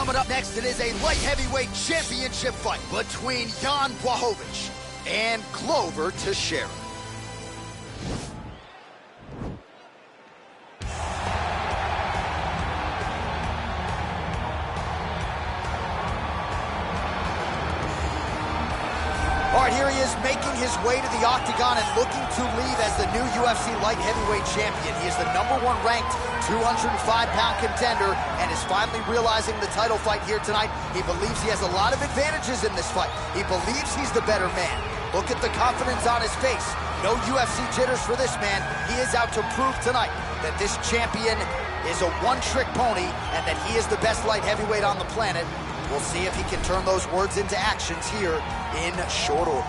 Coming up next, it is a light heavyweight championship fight between Błachowicz and Teixeira. All right, here he is making his way to the octagon and looking to leave as the new UFC light heavyweight champion. He is the #1 ranked 205-pound contender and is finally realizing the title fight here tonight. He believes he has a lot of advantages in this fight. He believes he's the better man. Look at the confidence on his face. No UFC jitters for this man. He is out to prove tonight that this champion is a one-trick pony and that he is the best light heavyweight on the planet. We'll see if he can turn those words into actions here in short order.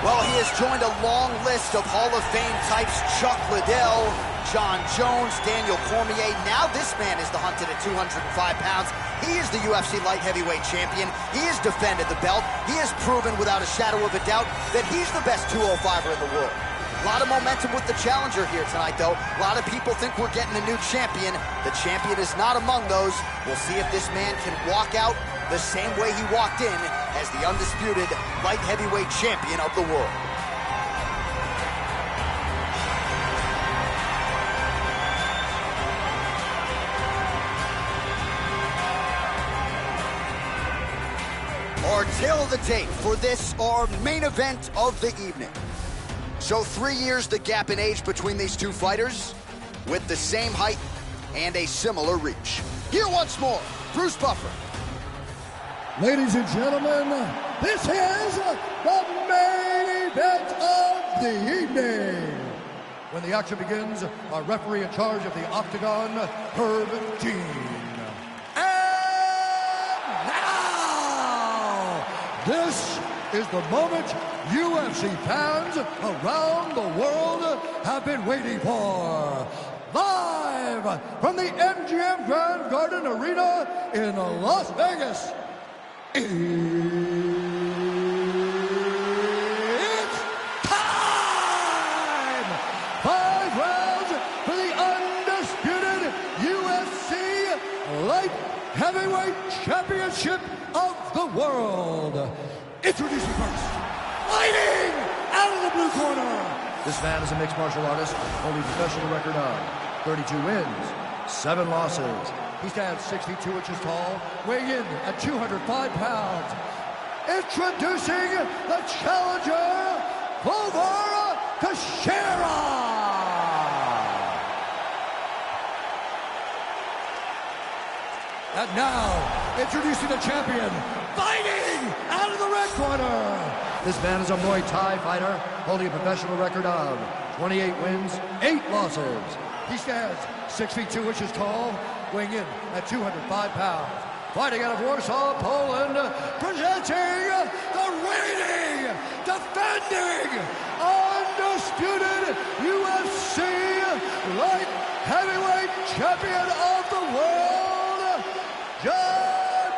Well, he has joined a long list of Hall of Fame types: Chuck Liddell, John Jones, Daniel Cormier. Now this man is the hunted at 205 pounds. He is the UFC light heavyweight champion. He has defended the belt. He has proven without a shadow of a doubt that he's the best 205er in the world. A lot of momentum with the challenger here tonight, though. A lot of people think we're getting a new champion. The champion is not among those. We'll see if this man can walk out the same way he walked in as the undisputed light heavyweight champion of the world. Our tale of the tape for this, our main event of the evening. So 3 years the gap in age between these two fighters, with the same height and a similar reach. Here once more, Bruce Buffer. Ladies and gentlemen, this is the main event of the evening. When the action begins, our referee in charge of the octagon, Herb Dean. And now, this is the moment UFC fans around the world have been waiting for. Live from the MGM Grand Garden Arena in Las Vegas. It's time! 5 rounds for the undisputed UFC Light Heavyweight Championship of the world. Introducing first, fighting out of the blue corner. This man is a mixed martial artist, holding a professional record of 32 wins, 7 losses. He stands 62 inches tall, weighing in at 205 pounds. Introducing the challenger, Teixeira. And now, introducing the champion, fighting out of the red corner. This man is a Muay Thai fighter, holding a professional record of 28 wins, 8 losses. He stands 6 feet 2 inches tall, weighing in at 205 pounds. Fighting out of Warsaw, Poland, presenting the reigning, defending, undisputed UFC light heavyweight champion of the world,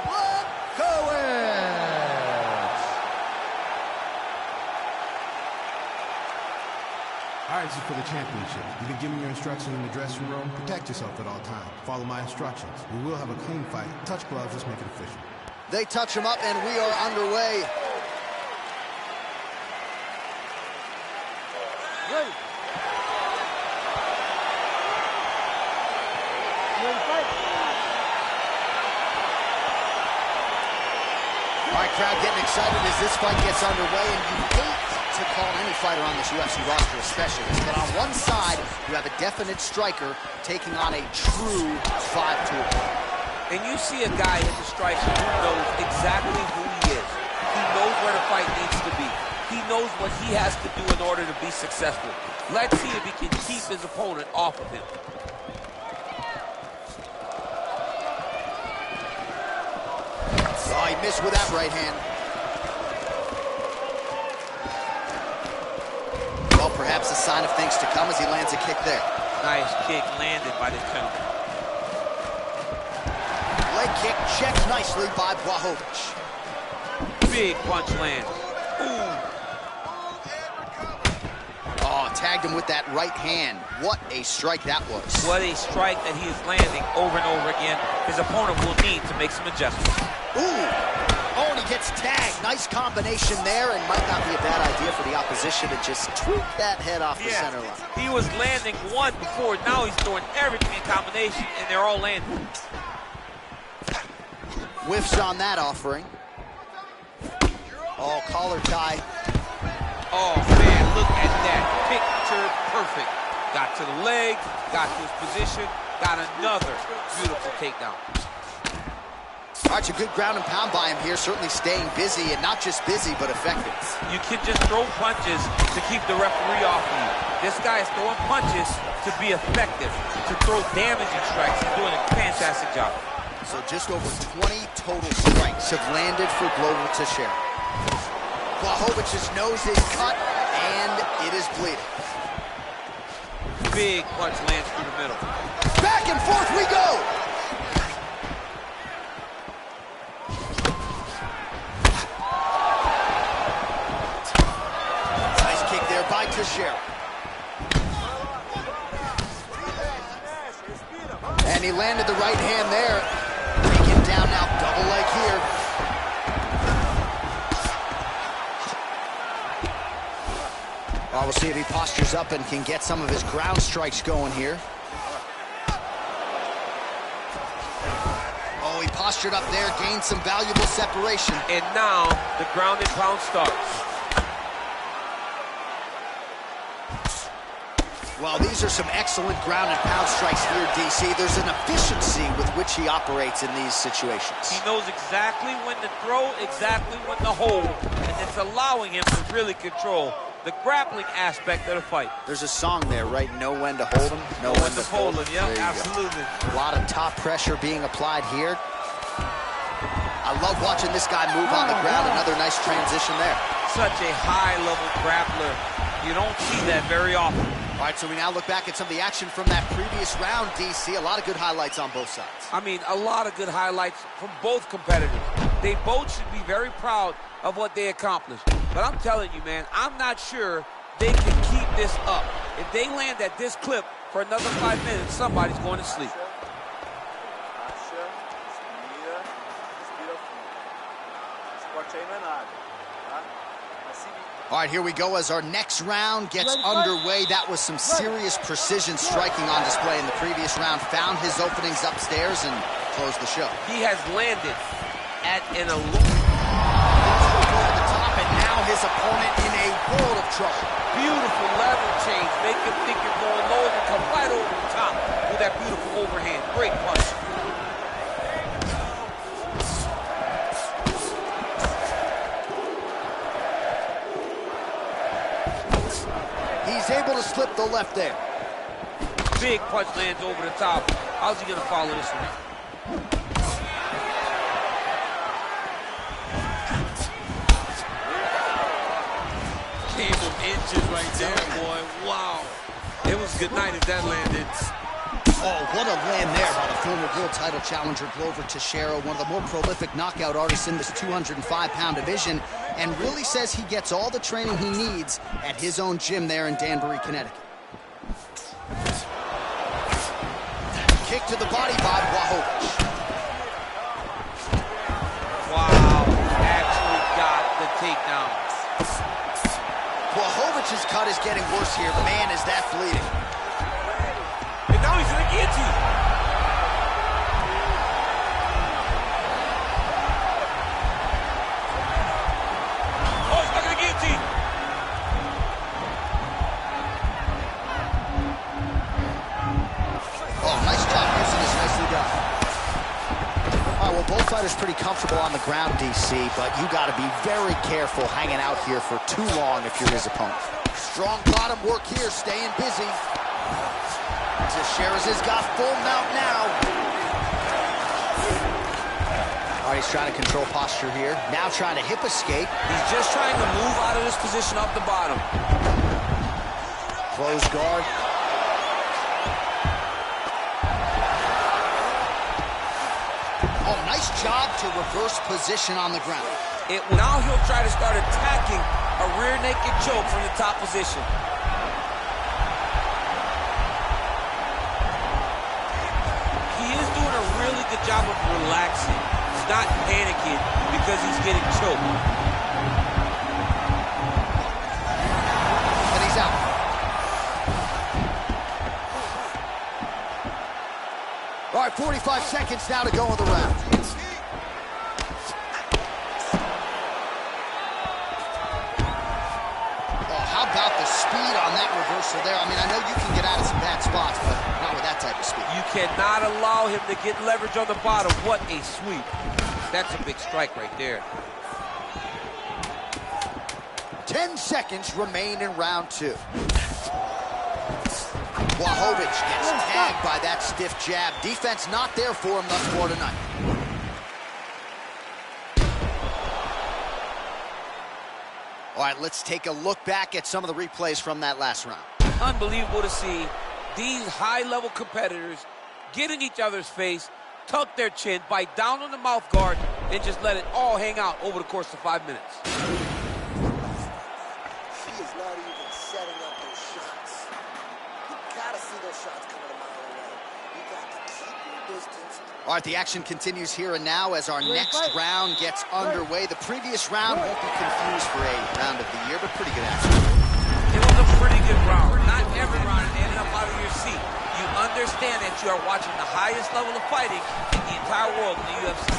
Błachowicz. All right, this is for the championship. You've been giving your instructions in the dressing room. Protect yourself at all times. Follow my instructions. We will have a clean fight. Touch gloves. Let's make it official. They touch him up, and we are underway. Ready. All right, crowd getting excited as this fight gets underway, and you hate to call any fighter on this UFC roster a specialist, but on one side, you have a definite striker taking on a true 5-tool. And you see a guy in the striker who knows exactly who he is. He knows where the fight needs to be. He knows what he has to do in order to be successful. Let's see if he can keep his opponent off of him. Oh, he missed with that right hand. perhaps a sign of things to come as he lands a kick there. Nice kick landed by the gentleman. Leg kick checked nicely by Błachowicz. Big punch lands. Ooh. Oh, tagged him with that right hand. What a strike that was. What a strike that he is landing over and over again. His opponent will need to make some adjustments. Ooh. Oh, and he gets tagged. Nice combination there, and might not be a bad idea for the opposition to just tweak that head off the center line. He was landing one before. Now he's throwing everything in combination, and they're all landing. Whiffs on that offering. Oh, collar tie. Oh, man, look at that. Picture perfect. Got to the leg, got to his position, got another beautiful takedown. All right, it's a good ground and pound by him here, certainly staying busy, and not just busy, but effective. You can just throw punches to keep the referee off of you. This guy is throwing punches to be effective, to throw damaging strikes. He's doing a fantastic job. So just over 20 total strikes have landed for Glover Teixeira. Błachowicz's nose is cut, and it is bleeding. Big punch lands through the middle. Back and forth we go! Nice kick there by Teixeira. And he landed the right hand there. Taken down now, double leg here. Well, we'll see if he postures up and can get some of his ground strikes going here. Oh, he postured up there, gained some valuable separation. And now the ground and pound starts. Well, these are some excellent ground and pound strikes here, DC. There's an efficiency with which he operates in these situations. He knows exactly when to throw, exactly when to hold, and it's allowing him to really control the grappling aspect of the fight. There's a song there, right? Know when to hold him, know when to fold him. Yeah, absolutely. A lot of top pressure being applied here. I love watching this guy move on the ground. Another nice transition there. Such a high-level grappler. You don't see that very often. All right, so we now look back at some of the action from that previous round, DC. A lot of good highlights on both sides. I mean, a lot of good highlights from both competitors. They both should be very proud of what they accomplished. But I'm telling you, man, I'm not sure they can keep this up. If they land at this clip for another 5 minutes, somebody's going to sleep. All right, here we go as our next round gets underway. That was some serious precision striking on display in the previous round. Found his openings upstairs and closed the show. He has landed at an over the top, and now his opponent in a world of trouble. Beautiful level change. Make him think you're going low and come right over the top with that beautiful overhand. Great punch. He's able to slip the left there. Big punch lands over the top. How's he going to follow this one? Came from inches right there, boy. Wow. It was good night if that landed. Oh, what a land there by the former world title challenger Glover Teixeira, one of the more prolific knockout artists in this 205-pound division, and really says he gets all the training he needs at his own gym there in Danbury, Connecticut. Kick to the body by Błachowicz. Wow, actually got the takedown. Błachowicz's cut is getting worse here. Man, is that bleeding. And now he's in the guillotine. Oh, he's not in the guillotine. Oh, nice job using this. Nicely done. All right, well, both fighters pretty comfortable on the ground, DC, but you got to be very careful hanging out here for too long if you're his opponent. Strong bottom work here, staying busy. Teixeira's has got full mount now. All right, he's trying to control posture here. Now trying to hip escape. He's just trying to move out of this position off the bottom. Close guard. Oh, nice job to reverse position on the ground. Now he'll try to start attacking a rear naked choke from the top position. He is doing a really good job of relaxing. He's not panicking because he's getting choked. And he's out. All right, 45 seconds now to go in the round. How about the speed on that reversal there? I mean, I know you can get out of some bad spots, but not with that type of speed. You cannot allow him to get leverage on the bottom. What a sweep. That's a big strike right there. 10 seconds remain in round 2. Błachowicz gets tagged by that stiff jab. Defense not there for him thus far tonight. All right, let's take a look back at some of the replays from that last round. Unbelievable to see these high-level competitors get in each other's face, tuck their chin, bite down on the mouth guard, and just let it all hang out over the course of 5 minutes. He is not even setting up those shots. You gotta see those shots coming a mile away. You got to keep your distance. All right, the action continues here and now as our next round gets underway. The previous round won't be confused for a round of the year, but pretty good action. It was a pretty good round. Not every round ended up out of your seat. You understand that you are watching the highest level of fighting in the entire world in the UFC.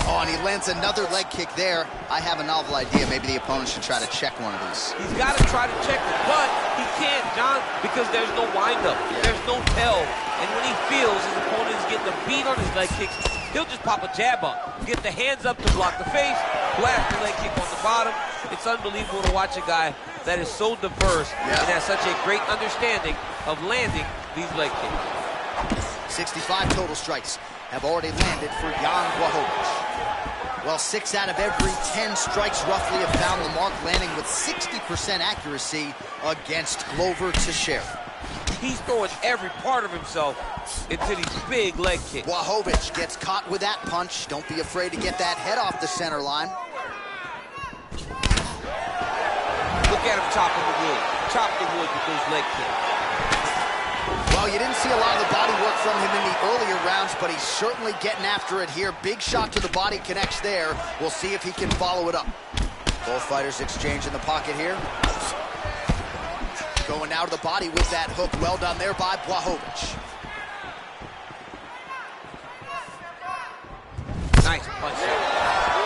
Oh, and he lands another leg kick there. I have a novel idea. Maybe the opponent should try to check one of these. He's got to try to check it, but he can't, John, because there's no windup. There's no tell. And when he feels his opponent is getting a beat on his leg kicks, he'll just pop a jab up, get the hands up to block the face, blast the leg kick on the bottom. It's unbelievable to watch a guy that is so diverse and has such a great understanding of landing these leg kicks. 65 total strikes have already landed for Jan Błachowicz. Well, 6 out of every 10 strikes roughly have found the mark, landing with 60% accuracy against Glover Teixeira. He's throwing every part of himself into these big leg kicks. Błachowicz gets caught with that punch. Don't be afraid to get that head off the center line. Look at him chopping the wood. Chop the wood with those leg kicks. Well, you didn't see a lot of the body work from him in the earlier rounds, but he's certainly getting after it here. Big shot to the body connects there. We'll see if he can follow it up. Both fighters exchange in the pocket here. Going now to the body with that hook. Well done there by Błachowicz. Nice punch there.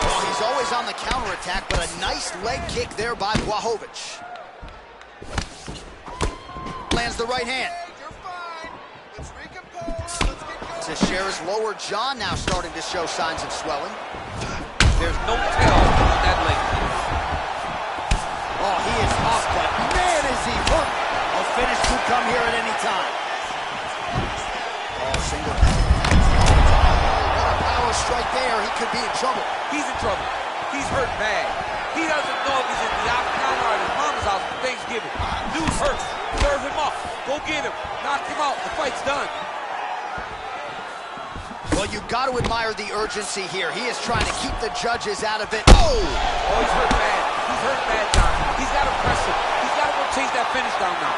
Well, he's always on the counterattack, but a nice leg kick there by Błachowicz. Lands the right hand. Teixeira's lower jaw now starting to show signs of swelling. There's no tell on that leg kick. Oh, he is up, but man, is he hurt. A finish could come here at any time. Oh, single. What a power strike there. He could be in trouble. He's in trouble. He's hurt bad. He doesn't know if he's in the octagon or at his mama's house for Thanksgiving. Dude's hurt. Serve him up. Go get him. Knock him out. The fight's done. Well, you've got to admire the urgency here. He is trying to keep the judges out of it. Oh! Oh, he's hurt bad. He's hurt bad, John. He's got to press him. He's got to go chase that finish down now.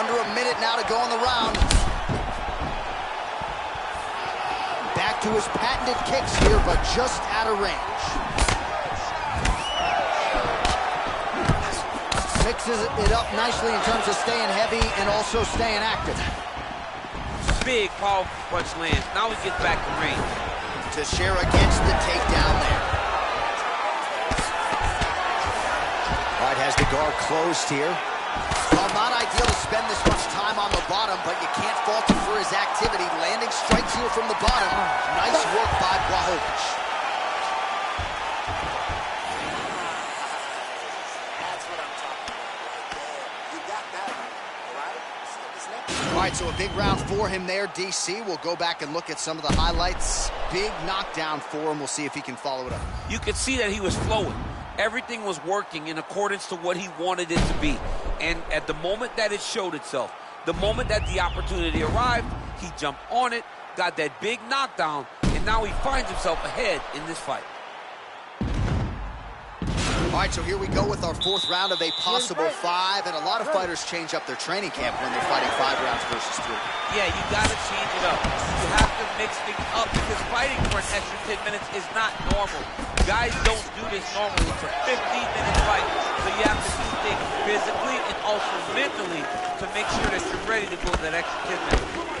Under a minute now to go in the round. Back to his patented kicks here, but just out of range. Mixes it up nicely in terms of staying heavy and also staying active. Big, powerful punch lands. Now he gets back to range. Teixeira gets the takedown there. All right, has the guard closed here. Well, not ideal to spend this much time on the bottom, but you can't fault him for his activity. Landing strikes here from the bottom. Nice work by Błachowicz. All right, so a big round for him there, DC. We'll go back and look at some of the highlights. Big knockdown for him. We'll see if he can follow it up. You could see that he was flowing. Everything was working in accordance to what he wanted it to be. And at the moment that it showed itself, the moment that the opportunity arrived, he jumped on it, got that big knockdown, and now he finds himself ahead in this fight. All right, so here we go with our fourth round of a possible 5, and a lot of fighters change up their training camp when they're fighting 5 rounds versus 3. Yeah, you gotta change it up. You have to mix things up because fighting for an extra 10 minutes is not normal. Guys don't do this normally. It's a 15-minute fight, so you have to do things physically and also mentally to make sure that you're ready to go that extra 10 minutes.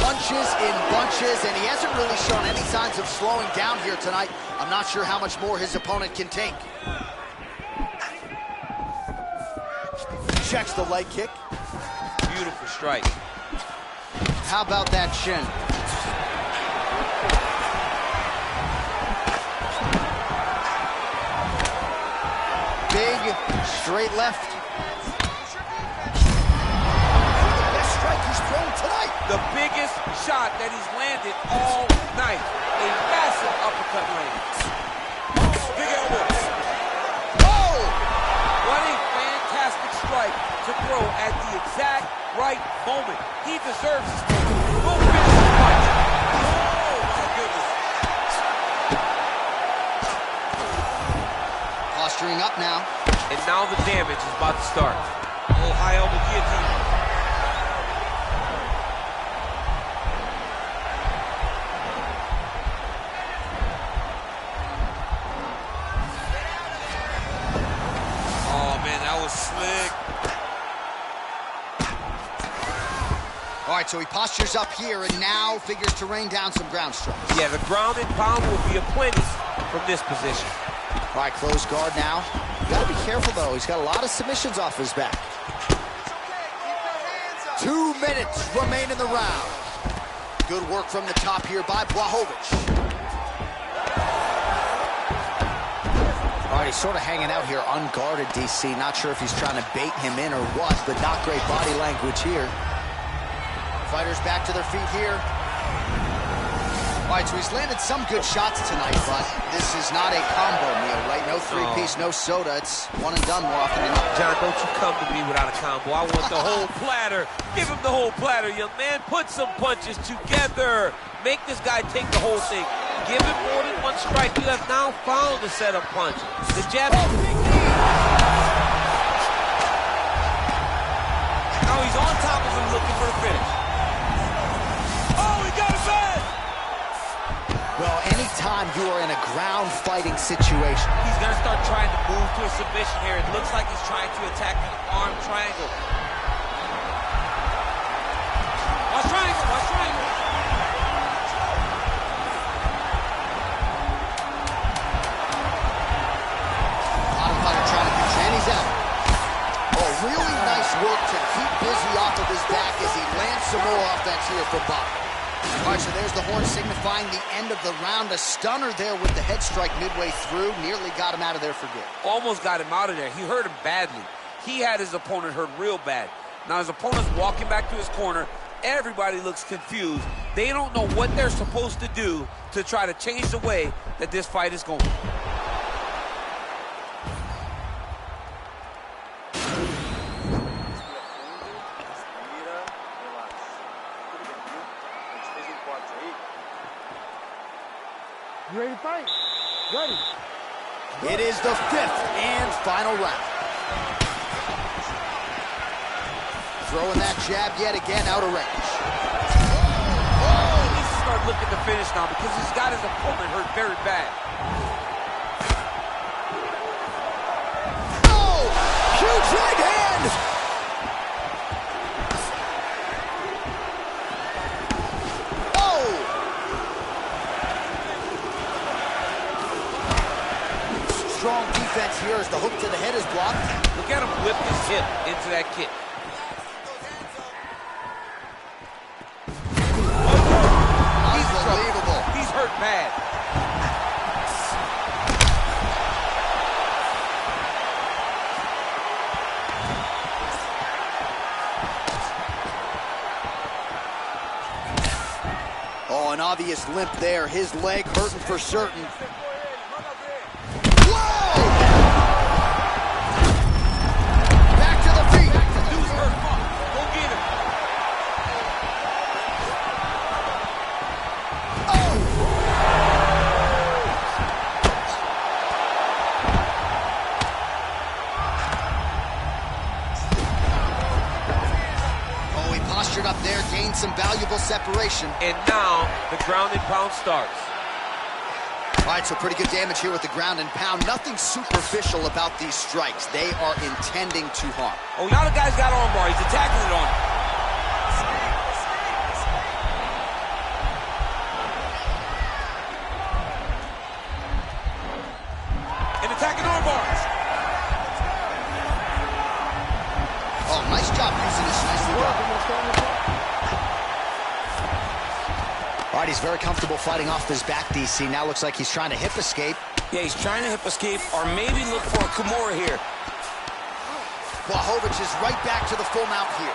Punches in bunches, and he hasn't really shown any signs of slowing down here tonight. I'm not sure how much more his opponent can take. Checks the leg kick. Beautiful strike. How about that shin? Big, straight left. The biggest shot that he's landed all night. A massive uppercut land. Big elbow. Oh! What a fantastic strike to throw at the exact right moment. He deserves this moment. We'll finish the fight. Oh, my goodness. Posturing up now. And now the damage is about to start. Oh, high elbow guillotine. Slick. All right, so he postures up here and now figures to rain down some ground strikes. Yeah, the ground and pound will be aplenty from this position. All right, close guard now. You gotta be careful, though. He's got a lot of submissions off his back. 2 minutes remain in the round. Good work from the top here by Błachowicz. All right, he's sort of hanging out here unguarded, DC. Not sure if he's trying to bait him in or what, but not great body language here. Fighters back to their feet here. All right, so he's landed some good shots tonight, but this is not a combo meal, right? No three-piece, no soda. It's one and done more often than not. John, don't you come to me without a combo. I want the whole platter. Give him the whole platter, young man. Put some punches together. Make this guy take the whole thing. Give him more than one strike. You have now found the setup punch. The jab. Now he's on top of him looking for the finish. Oh, he got it bad! Well, anytime you are in a ground fighting situation, he's going to start trying to move to a submission here. It looks like he's trying to attack an arm triangle. Watch triangle, watch triangle. Really nice work to keep busy off of his back as he lands some more offense here for Buck. All right, so there's the horn signifying the end of the round. A stunner there with the head strike midway through. Nearly got him out of there for good. Almost got him out of there. He hurt him badly. He had his opponent hurt real bad. Now his opponent's walking back to his corner. Everybody looks confused. They don't know what they're supposed to do to try to change the way that this fight is going. You ready to fight? Ready. It is the 5th and final round. Throwing that jab yet again out of range. Oh, he needs to start looking to finish now because he's got his opponent hurt very bad. Oh, huge right hand! Strong defense here as the hook to the head is blocked. Look at him whip his hip into that kick. Unbelievable. He's hurt bad. Oh, an obvious limp there. His leg hurting for certain. there, gained some valuable separation. And now the ground and pound starts. All right, so pretty good damage here with the ground and pound. Nothing superficial about these strikes. They are intending to harm. Oh, now the guy's got armbar. He's attacking it on him. And attacking armbars. Oh, nice job using this. Nicely done. All right, he's very comfortable fighting off his back, DC. Now looks like he's trying to hip escape. Yeah, he's trying to hip escape or maybe look for a Kimura here. Błachowicz is right back to the full mount here.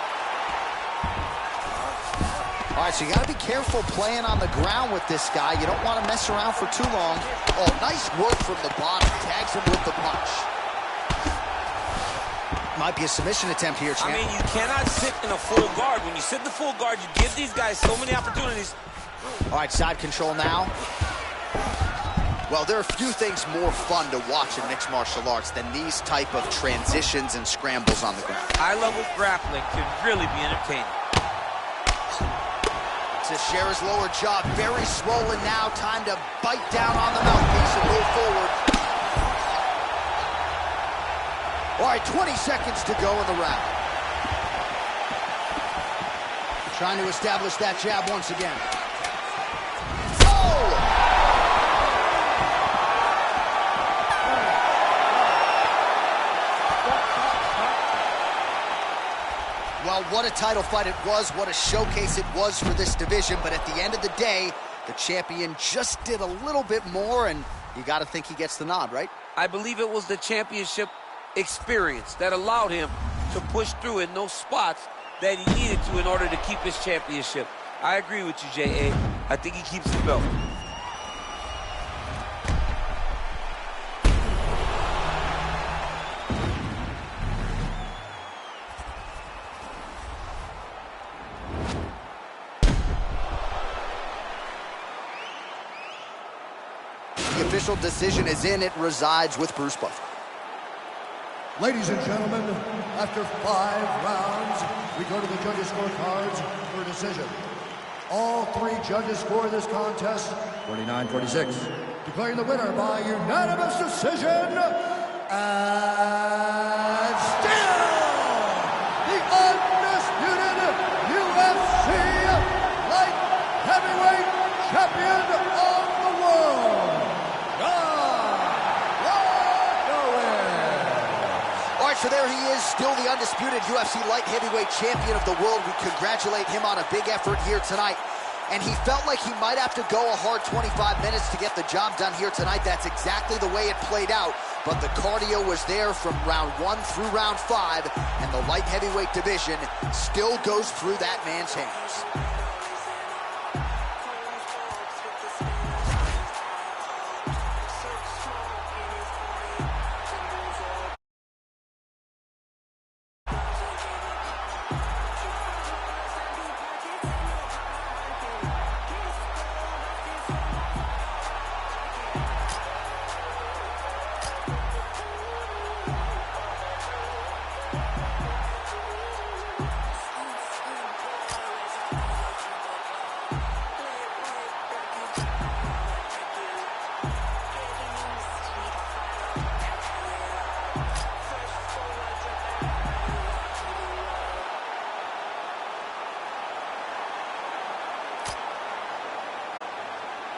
All right, so you got to be careful playing on the ground with this guy. You don't want to mess around for too long. Oh, nice work from the bottom. Tags him with the punch. Might be a submission attempt here, champ. I mean, you cannot sit in a full guard. When you sit in the full guard, you give these guys so many opportunities. All right, side control now. Well, there are few things more fun to watch in mixed martial arts than these type of transitions and scrambles on the ground. High-level grappling can really be entertaining. Teixeira's lower jaw very swollen now. Time to bite down on the mouthpiece and move forward. All right, 20 seconds to go in the round. Trying to establish that jab once again. Well, what a title fight it was, what a showcase it was for this division, but at the end of the day, the champion just did a little bit more, and you got to think he gets the nod, right? I believe it was the championship experience that allowed him to push through in those spots that he needed to in order to keep his championship. I agree with you, J.A. I think he keeps the belt. The official decision is in. It resides with Bruce Buffer. Ladies and gentlemen, after 5 rounds, we go to the judges' scorecards for a decision. All 3 judges score this contest 49-46. declaring the winner by unanimous decision, and still the undisputed UFC light heavyweight champion of the world, Błachowicz. All right, so there he is, still the undisputed UFC light heavyweight champion of the world. We congratulate him on a big effort here tonight. And he felt like he might have to go a hard 25 minutes to get the job done here tonight. That's exactly the way it played out. But the cardio was there from round 1 through round 5, and the light heavyweight division still goes through that man's hands.